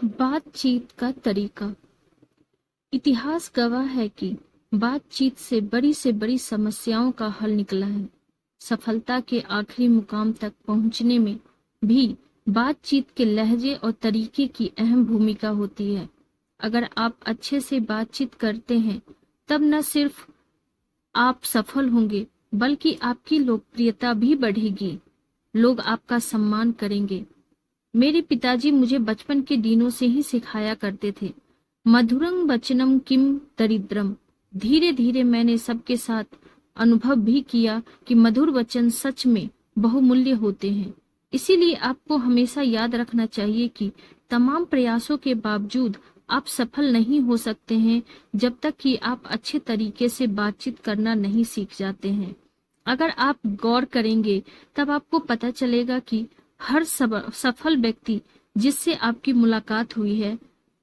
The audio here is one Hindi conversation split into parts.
बातचीत का तरीका। इतिहास गवाह है कि बातचीत से बड़ी समस्याओं का हल निकला है। सफलता के आखिरी मुकाम तक पहुंचने में भी बातचीत के लहजे और तरीके की अहम भूमिका होती है। अगर आप अच्छे से बातचीत करते हैं, तब न सिर्फ आप सफल होंगे, बल्कि आपकी लोकप्रियता भी बढ़ेगी। लोग आपका सम्मान करेंगे। मेरे पिताजी मुझे बचपन के दिनों से ही सिखाया करते थे, मधुरं वचनम किम दरिद्रम। धीरे धीरे मैंने सबके साथ अनुभव भी किया कि मधुर वचन सच में बहुमूल्य होते हैं। इसीलिए आपको हमेशा याद रखना चाहिए कि तमाम प्रयासों के बावजूद आप सफल नहीं हो सकते हैं जब तक कि आप अच्छे तरीके से बातचीत करना नहीं सीख जाते हैं। अगर आप गौर करेंगे, तब आपको पता चलेगा कि हर सफल व्यक्ति जिससे आपकी मुलाकात हुई है,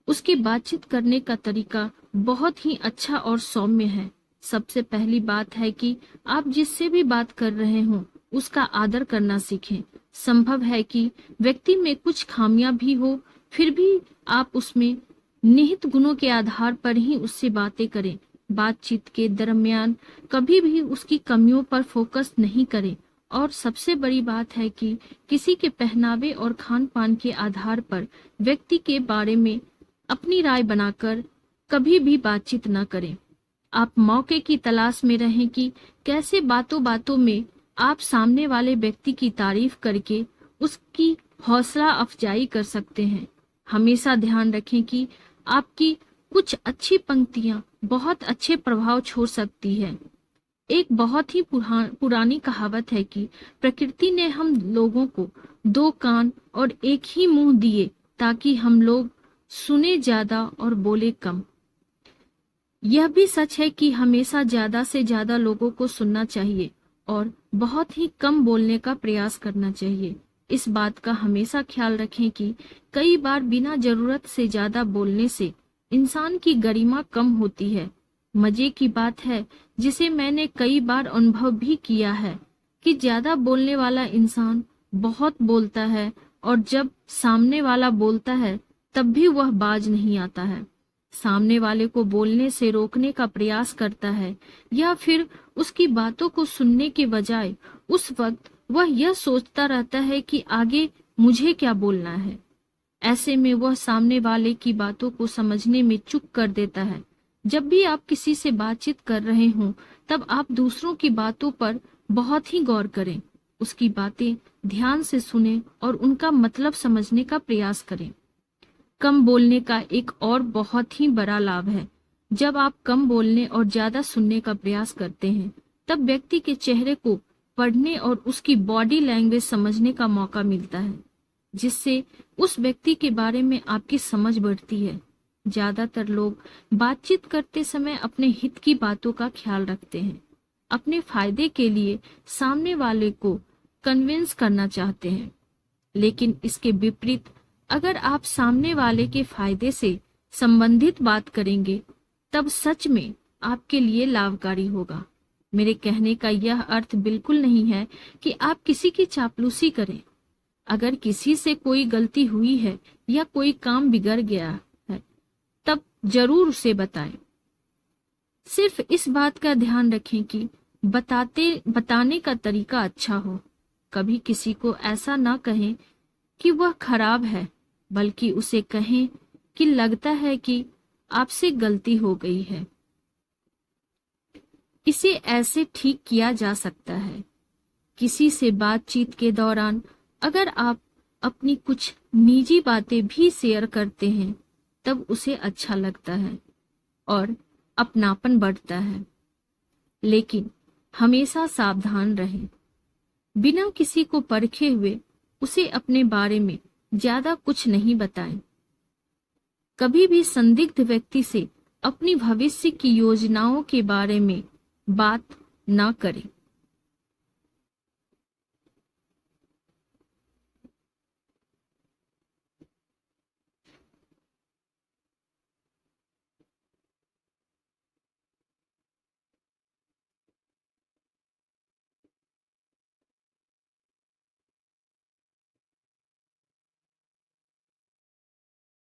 उसकी बातचीत करने का तरीका बहुत ही अच्छा और सौम्य है। सबसे पहली बात है कि आप जिससे भी बात कर रहे हों, उसका आदर करना सीखें। संभव है कि व्यक्ति में कुछ खामियां भी हो, फिर भी आप उसमें निहित गुणों के आधार पर ही उससे बातें करें। बातचीत के दरमियान कभी भी उसकी कमियों पर फोकस नहीं करें। और सबसे बड़ी बात है कि किसी के पहनावे और खान पान के आधार पर व्यक्ति के बारे में अपनी राय बनाकर कभी भी बातचीत न करें। आप मौके की तलाश में रहें कि कैसे बातों बातों में आप सामने वाले व्यक्ति की तारीफ करके उसकी हौसला अफजाई कर सकते हैं। हमेशा ध्यान रखें कि आपकी कुछ अच्छी पंक्तियां बहुत अच्छे प्रभाव छोड़ सकती है। एक बहुत ही पुरानी कहावत है कि प्रकृति ने हम लोगों को दो कान और एक ही मुंह दिए ताकि हम लोग सुने ज्यादा और बोले कम। यह भी सच है कि हमेशा ज्यादा से ज्यादा लोगों को सुनना चाहिए और बहुत ही कम बोलने का प्रयास करना चाहिए। इस बात का हमेशा ख्याल रखें कि कई बार बिना जरूरत से ज्यादा बोलने से इंसान की गरिमा कम होती है। मजे की बात है, जिसे मैंने कई बार अनुभव भी किया है, कि ज्यादा बोलने वाला इंसान बहुत बोलता है और जब सामने वाला बोलता है तब भी वह बाज नहीं आता है। सामने वाले को बोलने से रोकने का प्रयास करता है या फिर उसकी बातों को सुनने के बजाय उस वक्त वह यह सोचता रहता है कि आगे मुझे क्या बोलना है। ऐसे में वह सामने वाले की बातों को समझने में चूक कर देता है। जब भी आप किसी से बातचीत कर रहे हों, तब आप दूसरों की बातों पर बहुत ही गौर करें, उसकी बातें ध्यान से सुनें और उनका मतलब समझने का प्रयास करें। कम बोलने का एक और बहुत ही बड़ा लाभ है। जब आप कम बोलने और ज्यादा सुनने का प्रयास करते हैं, तब व्यक्ति के चेहरे को पढ़ने और उसकी बॉडी लैंग्वेज समझने का मौका मिलता है, जिससे उस व्यक्ति के बारे में आपकी समझ बढ़ती है। ज्यादातर लोग बातचीत करते समय अपने हित की बातों का ख्याल रखते हैं, अपने फायदे के लिए सामने वाले को कन्विंस करना चाहते हैं। लेकिन इसके विपरीत, अगर आप सामने वाले के फायदे से संबंधित बात करेंगे, तब सच में आपके लिए लाभकारी होगा। मेरे कहने का यह अर्थ बिल्कुल नहीं है कि आप किसी की चापलूसी करें। अगर किसी से कोई गलती हुई है या कोई काम बिगड़ गया है, तब जरूर उसे बताएं। सिर्फ इस बात का ध्यान रखें कि बताने का तरीका अच्छा हो। कभी किसी को ऐसा ना कहें कि वह खराब है, बल्कि उसे कहें कि लगता है कि आपसे गलती हो गई है। इसे ऐसे ठीक किया जा सकता है। किसी से बातचीत के दौरान अगर आप अपनी कुछ निजी बातें भी शेयर करते हैं, तब उसे अच्छा लगता है और अपनापन बढ़ता है। लेकिन हमेशा सावधान रहें। बिना किसी को परखे हुए उसे अपने बारे में ज्यादा कुछ नहीं बताएं। कभी भी संदिग्ध व्यक्ति से अपनी भविष्य की योजनाओं के बारे में बात ना करें।